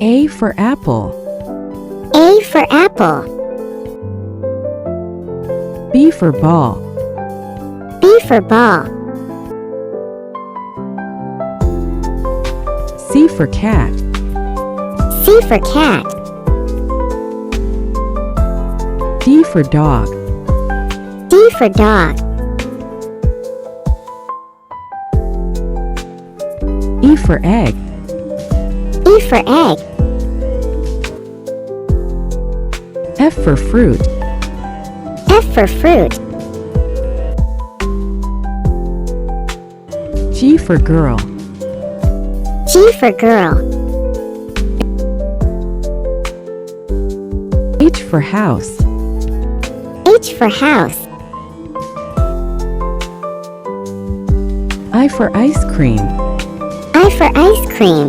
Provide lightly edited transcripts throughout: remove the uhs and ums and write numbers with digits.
A for apple. A for apple. B for ball. B for ball. C for cat. C for cat. D for dog. D for dog. E for egg. E for egg. F for fruit. F for fruit. G for girl. G for girl. H for house. H for house. I for ice cream. I for ice cream.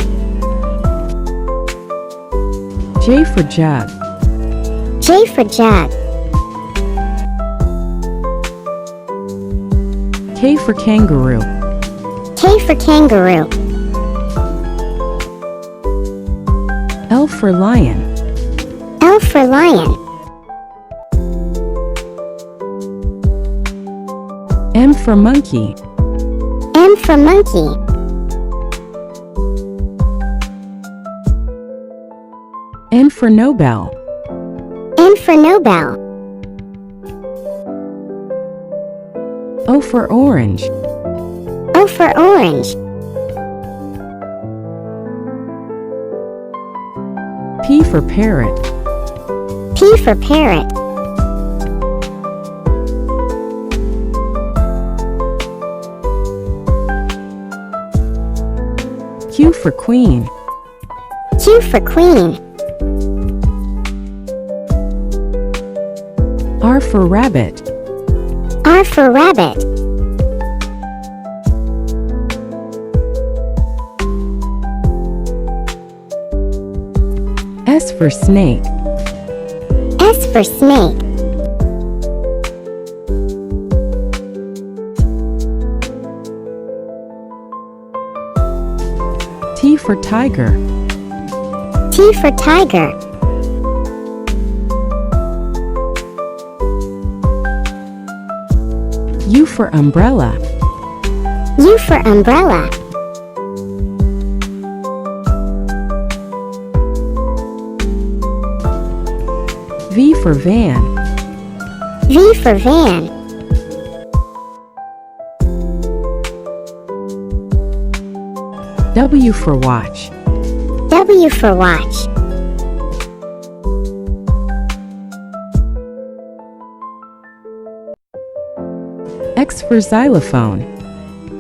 J for jug. J for jug. K for kangaroo. K for kangaroo. L for lion. L for lion. M for monkey. M for monkey. N for Nobel. N for Nobel. O for orange. O for orange. P for parrot. P for parrot. Q for queen. Q for queen. R for rabbit. R for rabbit. S for snake. S for snake. T for tiger. T for tiger. U for umbrella. U for umbrella. V for van. V for van. W for watch. W for watch. X for xylophone.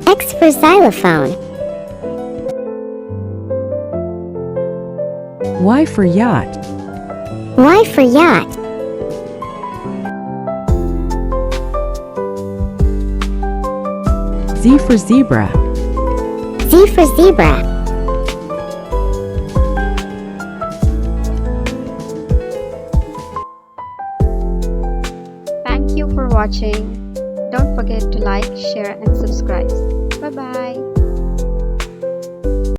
X for xylophone. Y for yacht. Y for yacht. Z for zebra. Z for zebra. Thank you for watching. Don't forget to like, share and subscribe. Bye bye.